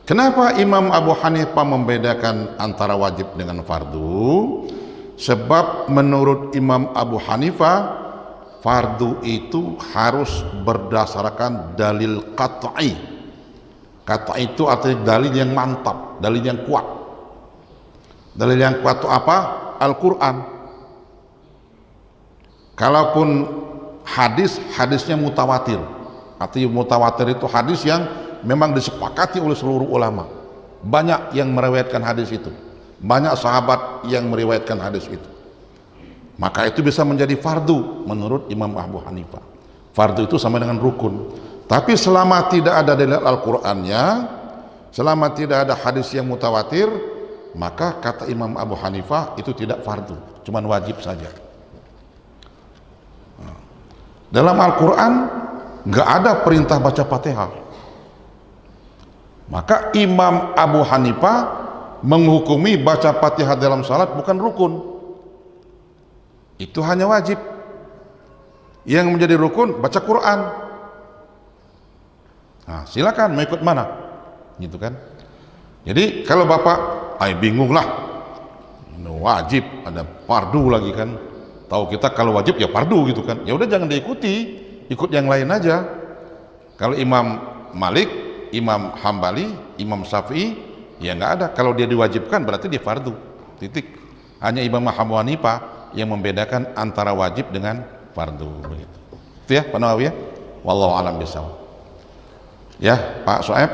Kenapa Imam Abu Hanifah membedakan antara wajib dengan fardu? Sebab menurut Imam Abu Hanifah fardu itu harus berdasarkan dalil qat'i. Qat'i itu artinya dalil yang mantap, dalil yang kuat. Dalil yang kuat itu apa? Al-Quran. Kalaupun hadisnya mutawatir. Artinya mutawatir itu hadis yang memang disepakati oleh seluruh ulama. Banyak yang meriwayatkan hadis itu. Banyak sahabat yang meriwayatkan hadis itu. Maka itu bisa menjadi fardu menurut Imam Abu Hanifah. Fardu itu sama dengan rukun. Tapi selama tidak ada dalil Al-Qur'annya, selama tidak ada hadis yang mutawatir, maka kata Imam Abu Hanifah itu tidak fardu, cuman wajib saja. Dalam Al-Qur'an nggak ada perintah baca Fatihah. Maka Imam Abu Hanifah menghukumi baca Fatihah dalam salat bukan rukun. Itu hanya wajib. Yang menjadi rukun baca Quran. Nah, silakan mau ikut mana, gitu kan? Jadi kalau bapak, bingung lah, wajib ada fardu lagi kan? Tahu kita kalau wajib ya fardu gitu kan? Ya udah jangan diikuti, ikut yang lain aja. Kalau Imam Malik, Imam Hambali, Imam Syafi'i, ya nggak ada. Kalau dia diwajibkan berarti dia fardu. Titik. Hanya Imam Abu Hanifah yang membedakan antara wajib dengan fardu begitu. Itu ya Pak Nawawi ya. Wallahu a'lam bishawab. Ya, Pak Soeb.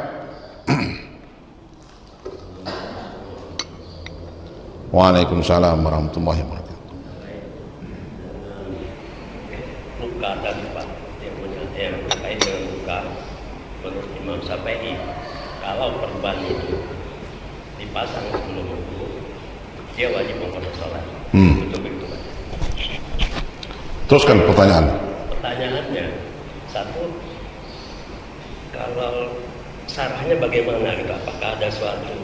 Waalaikumsalam warahmatullahi wabarakatuh. Luka tadi Pak, yang terkait dengan luka menurut Imam Syafi'i, kalau perban itu dipasang sebelum wudu, dia wajib mengqadha salat. Betul begitu Pak. Teruskan pertanyaan. Pertanyaannya satu, kalau sarahnya bagaimana gitu? Apakah ada suatu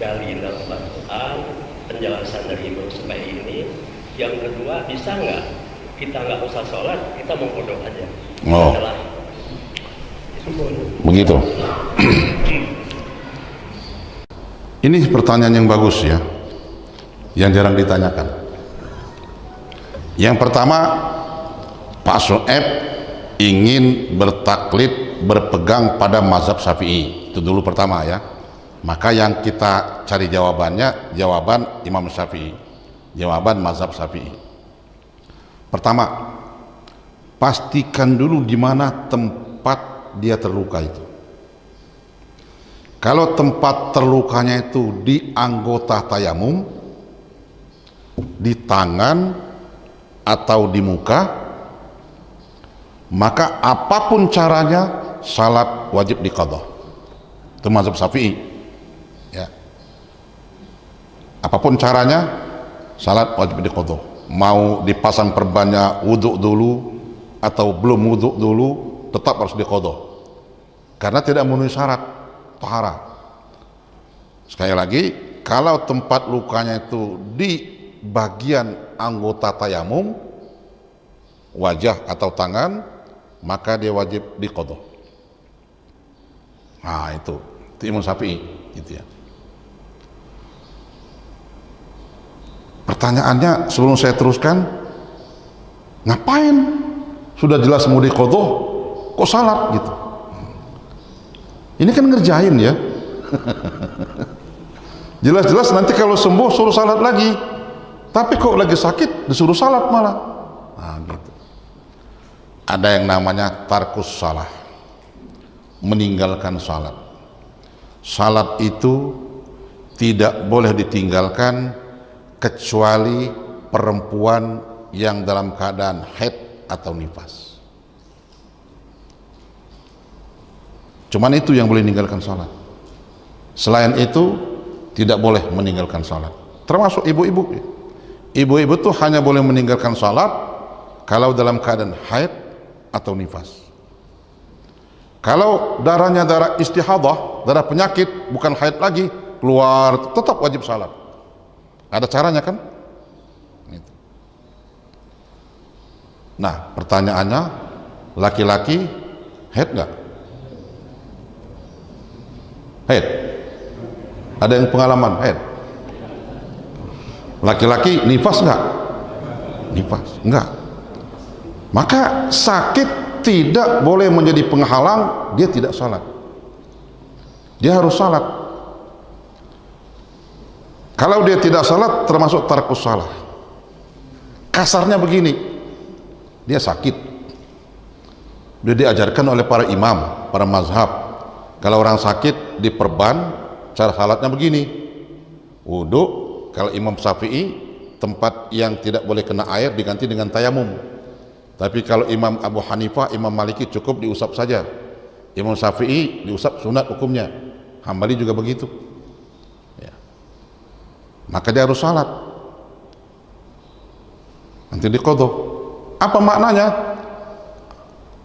dalil dalam Al-Quran penjelasan dari Imam Syafi'i ini? Yang kedua, bisa nggak kita nggak usah sholat, kita mengkodok aja? Oh. Itu boleh. Begitu. Ini pertanyaan yang bagus ya, yang jarang ditanyakan. Yang pertama, Pak Soeb ingin bertaklid, berpegang pada mazhab Syafi'i. Itu dulu pertama ya. Maka yang kita cari jawabannya, jawaban Imam Syafi'i, jawaban mazhab Syafi'i. Pertama, pastikan dulu di mana tempat dia terluka itu. Kalau tempat terlukanya itu di anggota tayamum, di tangan atau di muka, maka apapun caranya salat wajib diqadha. Itu mazhab Syafi'i. Ya. Apapun caranya salat wajib diqadha. Mau dipasang perbannya wudhu dulu atau belum wudhu dulu, tetap harus diqadha. Karena tidak memenuhi syarat taharah. Sekali lagi, kalau tempat lukanya itu di bagian anggota tayamum, wajah atau tangan, maka dia wajib diqadha. Nah, itu Imam Syafi'i gitu ya. Pertanyaannya sebelum saya teruskan, ngapain? Sudah jelas mau diqadha, kok salat gitu? Ini kan ngerjain ya. Jelas-jelas nanti kalau sembuh suruh salat lagi, tapi kok lagi sakit disuruh salat malah. Nah, gitu. Ada yang namanya tarkus salah, meninggalkan salat. Salat itu tidak boleh ditinggalkan kecuali perempuan yang dalam keadaan haid atau nifas. Cuman itu yang boleh meninggalkan salat. Selain itu tidak boleh meninggalkan salat. Termasuk ibu-ibu. Ibu-ibu tuh hanya boleh meninggalkan salat kalau dalam keadaan haid atau nifas. Kalau darahnya darah istihadah, darah penyakit, bukan haid lagi, keluar, tetap wajib salat. Ada caranya kan? Gitu. Nah, pertanyaannya, laki-laki haid nggak? Haid? Ada yang pengalaman haid? Laki-laki nifas nggak? Nifas, enggak. Maka sakit tidak boleh menjadi penghalang dia tidak salat. Dia harus salat. Kalau dia tidak salat termasuk tarkus salah. Kasarnya begini, dia sakit. Dia diajarkan oleh para imam, para mazhab. Kalau orang sakit diperban, cara salatnya begini. Wudu, kalau Imam Syafi'i tempat yang tidak boleh kena air diganti dengan tayamum. Tapi kalau Imam Abu Hanifah, Imam Maliki cukup diusap saja. Imam Syafi'i diusap sunat hukumnya. Hambali juga begitu. Ya. Maka dia harus salat. Nanti diqadha. Apa maknanya?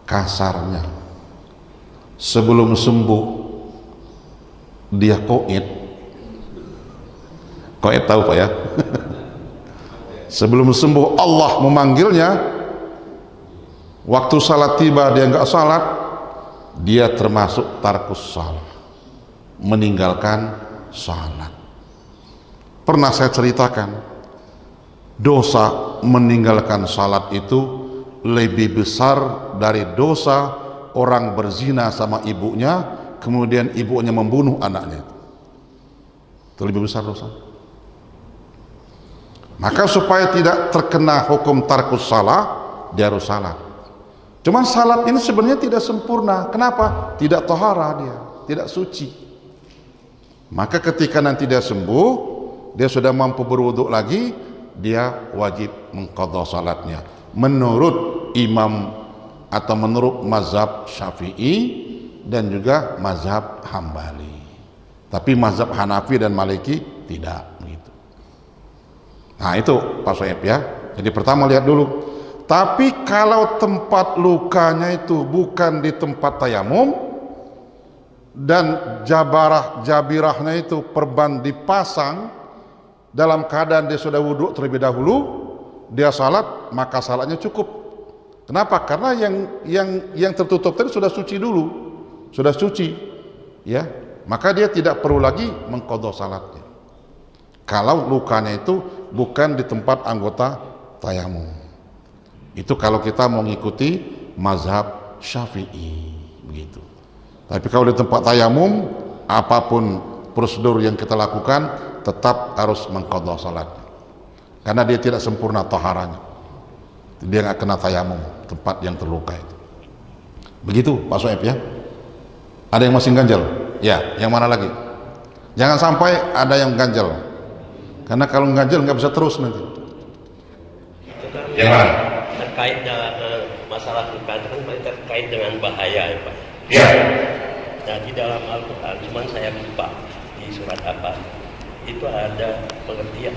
Kasarnya, sebelum sembuh dia qaid. Qaid tahu Pak ya? Sebelum sembuh Allah memanggilnya, waktu salat tiba dia enggak salat, dia termasuk tarkus salah, meninggalkan salat. Pernah saya ceritakan, dosa meninggalkan salat itu lebih besar dari dosa orang berzina sama ibunya, kemudian ibunya membunuh anaknya. Itu lebih besar dosa. Maka supaya tidak terkena hukum tarkus salah, dia harus salat. Cuman salat ini sebenarnya tidak sempurna. Kenapa? Tidak tohara dia, tidak suci. Maka ketika nanti dia sembuh, dia sudah mampu berwudu lagi, dia wajib mengqadha salatnya. Menurut imam atau menurut mazhab Syafi'i dan juga mazhab Hambali. Tapi mazhab Hanafi dan Maliki tidak begitu. Nah itu Pak Soeb ya. Jadi pertama lihat dulu. Tapi kalau tempat lukanya itu bukan di tempat tayamum dan jabirahnya itu perban dipasang dalam keadaan dia sudah wudhu terlebih dahulu, dia salat, maka salatnya cukup. Kenapa? Karena yang tertutup tadi sudah suci dulu, sudah suci, ya. Maka dia tidak perlu lagi mengqadha salatnya. Kalau lukanya itu bukan di tempat anggota tayamum. Itu kalau kita mau mengikuti mazhab Syafi'i begitu. Tapi kalau di tempat tayamum, apapun prosedur yang kita lakukan tetap harus mengqadha salatnya. Karena dia tidak sempurna taharanya. Dia nggak kena tayamum tempat yang terluka itu. Begitu Pak Soeb ya. Ada yang masih ganjal? Ya, yang mana lagi? Jangan sampai ada yang ganjal. Karena kalau ganjal nggak bisa terus nanti. Jangan. Terkait dengan masalah luka itu kan terkait dengan bahaya ya Pak. Ya. Nah di dalam Al-Quran, cuman saya lupa di surat apa, itu ada pengertian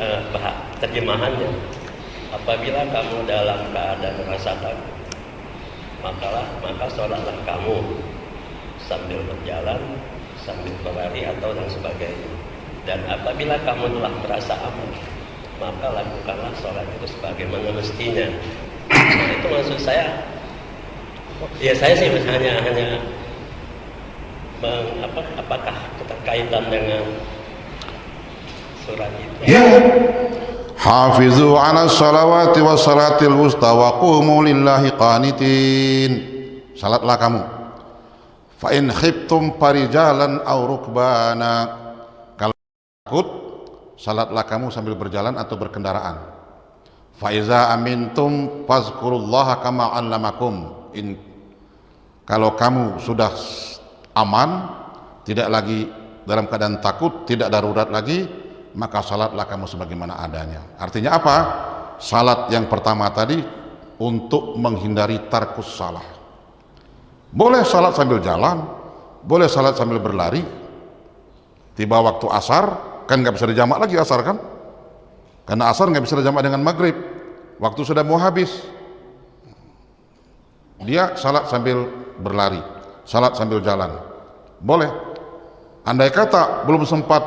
terjemahannya. Apabila kamu dalam keadaan rasa takut, maka sholatlah kamu sambil berjalan, sambil berlari atau dan sebagainya. Dan apabila kamu telah merasa aman, maka lakukanlah sholat itu sebagaimana mestinya. Nah, itu maksud saya, Ya saya sih hanya apakah keterkaitan dengan surat itu? Ya. Hafizu 'ala sholawati was salatil wusta wa qumu lillahi qanitin. Salatlah kamu. Fa in khiftum farijalan aw rukbana. Kalau takut, salatlah kamu sambil berjalan atau berkendaraan. Fa iza amintum fazkurullaha kama 'allamakum. Kalau kamu sudah aman, tidak lagi dalam keadaan takut, tidak darurat lagi, maka salatlah kamu sebagaimana adanya. Artinya apa? Salat yang pertama tadi untuk menghindari tarkus salah. Boleh salat sambil jalan, boleh salat sambil berlari. Tiba waktu asar, kan nggak bisa dijamak lagi asar kan? Karena asar nggak bisa dijamak dengan maghrib. Waktu sudah mau habis, dia salat sambil berlari, salat sambil jalan. Boleh. Andai kata belum sempat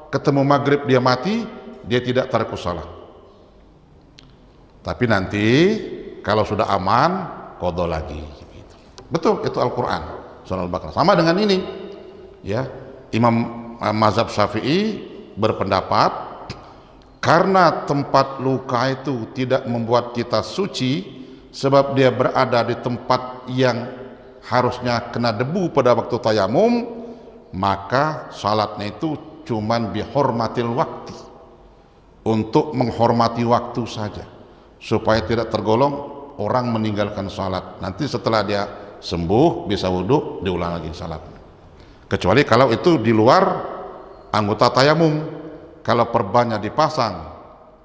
ketemu maghrib dia mati, dia tidak tarkus salah. Tapi nanti kalau sudah aman, qadha lagi. Betul, itu Al-Quran surah Al-Baqarah. Sama dengan ini ya, Imam mazhab Syafi'i berpendapat karena tempat luka itu tidak membuat kita suci, sebab dia berada di tempat yang harusnya kena debu pada waktu tayamum, maka salatnya itu cuman bihormatil waktu, untuk menghormati waktu saja, supaya tidak tergolong orang meninggalkan salat. Nanti setelah dia sembuh bisa wudhu, diulang lagi salatnya. Kecuali kalau itu di luar anggota tayamum. Kalau perbannya dipasang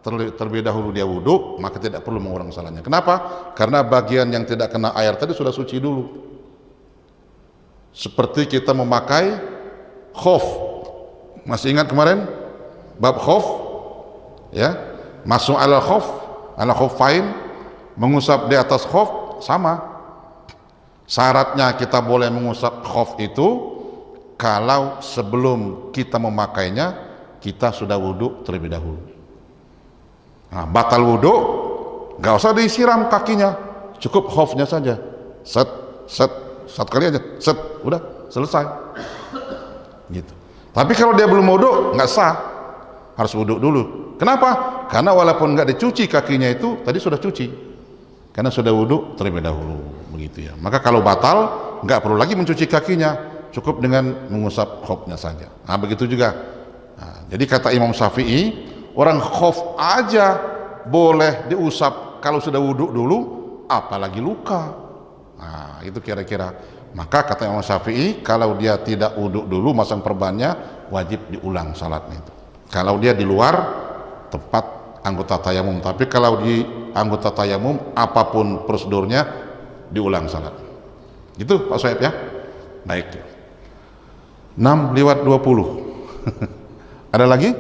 terlebih dahulu dia wudhu, maka tidak perlu mengulang salatnya. Kenapa? Karena bagian yang tidak kena air tadi sudah suci dulu. Seperti kita memakai khuf. Masih ingat kemarin bab khuf? Ya, masuk ala khuf, ala khuffain, mengusap di atas khuf sama. Syaratnya kita boleh mengusap khuf itu kalau sebelum kita memakainya kita sudah wudhu terlebih dahulu. Nah, batal wudhu nggak usah disiram kakinya, cukup khufnya saja, set satu kali aja, set, udah selesai gitu. Tapi kalau dia belum wudhu nggak sah, harus wudhu dulu. Kenapa? Karena walaupun nggak dicuci kakinya itu tadi sudah cuci, karena sudah wudhu terlebih dahulu, begitu ya. Maka kalau batal nggak perlu lagi mencuci kakinya, cukup dengan mengusap khufnya saja. Nah, begitu juga. Nah, jadi kata Imam Syafi'i, orang khuf aja boleh diusap kalau sudah wudhu dulu, apalagi luka. Nah, itu kira-kira. Maka kata Imam Syafi'i, kalau dia tidak wudhu dulu masang perbannya, wajib diulang salatnya itu. Kalau dia di luar tempat anggota tayamum. Tapi kalau di anggota tayamum, apapun prosedurnya, diulang salat. Gitu Pak Soeb ya. Baik. 6:20. Ada lagi?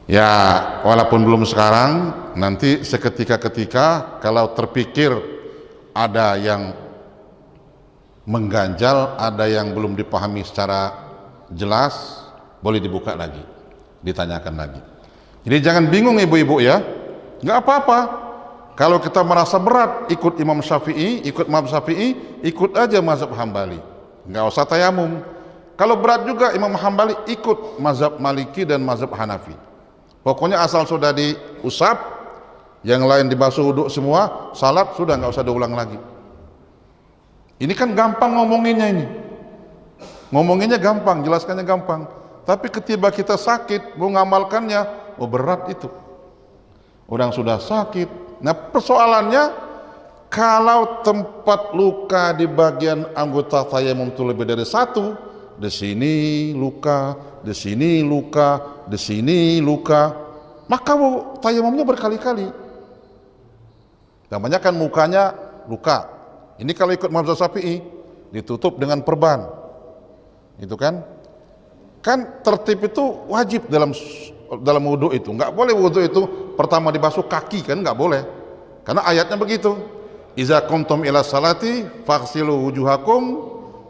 Ya, walaupun belum sekarang, nanti seketika-ketika kalau terpikir ada yang mengganjal, ada yang belum dipahami secara jelas, boleh dibuka lagi, ditanyakan lagi. Jadi jangan bingung ibu-ibu ya, nggak apa-apa. Kalau kita merasa berat ikut Imam Syafi'i, ikut mazhab Syafi'i, ikut aja mazhab Hambali, nggak usah tayamum. Kalau berat juga Imam Hambali, ikut mazhab Maliki dan mazhab Hanafi. Pokoknya asal sudah diusap, yang lain dibasuh wudhu semua, salat sudah nggak usah diulang lagi. Ini kan gampang ngomonginnya ini. Ngomonginnya gampang, jelaskannya gampang. Tapi ketika kita sakit, mau ngamalkannya, oh berat itu. Orang sudah sakit. Nah persoalannya, kalau tempat luka di bagian anggota tayamum itu lebih dari satu, di sini luka, di sini luka, di sini luka, maka tayamumnya berkali-kali. Namanya kan mukanya luka. Ini kalau ikut mazhab Syafi'i ditutup dengan perban, itu kan? Kan tertib itu wajib dalam wudhu itu. Nggak boleh wudhu itu pertama dibasuh kaki, kan nggak boleh. Karena ayatnya begitu. Iza kuntum ila salati faghsilu wujuhakum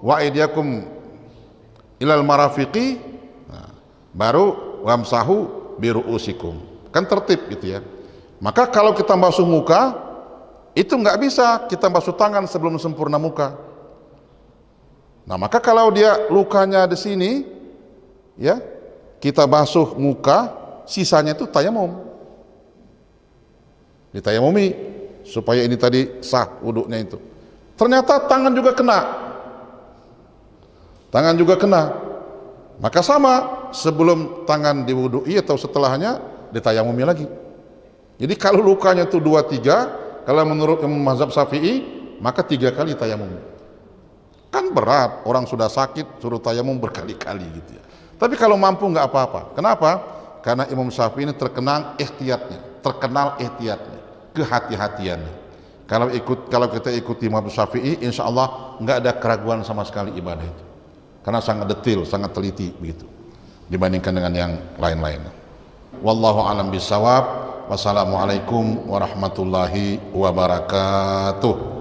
wa aydiyakum ilal marafiqi, nah, baru wamsahu biru'usikum. Kan tertib gitu ya. Maka kalau kita basuh muka, itu nggak bisa kita basuh tangan sebelum sempurna muka. Nah, maka kalau dia lukanya di sini, ya, kita basuh muka, sisanya itu tayamum. Ditayamumi supaya ini tadi sah wuduknya itu. Ternyata tangan juga kena. Tangan juga kena. Maka sama, sebelum tangan diwudui atau setelahnya ditayamumi lagi. Jadi kalau lukanya itu 2-3, kalau menurut mazhab Syafi'i, maka 3 kali tayamum. Kan berat, orang sudah sakit suruh tayamum berkali-kali gitu ya. Tapi kalau mampu nggak apa-apa. Kenapa? Karena Imam Syafi'i ini terkenal ihtiyatnya, kehati-hatiannya. Kalau kita ikuti mazhab Syafi'i, insya Allah nggak ada keraguan sama sekali ibadah itu. Karena sangat detail, sangat teliti begitu dibandingkan dengan yang lain-lain. Wallahu a'lam bishawab. Wassalamualaikum warahmatullahi wabarakatuh.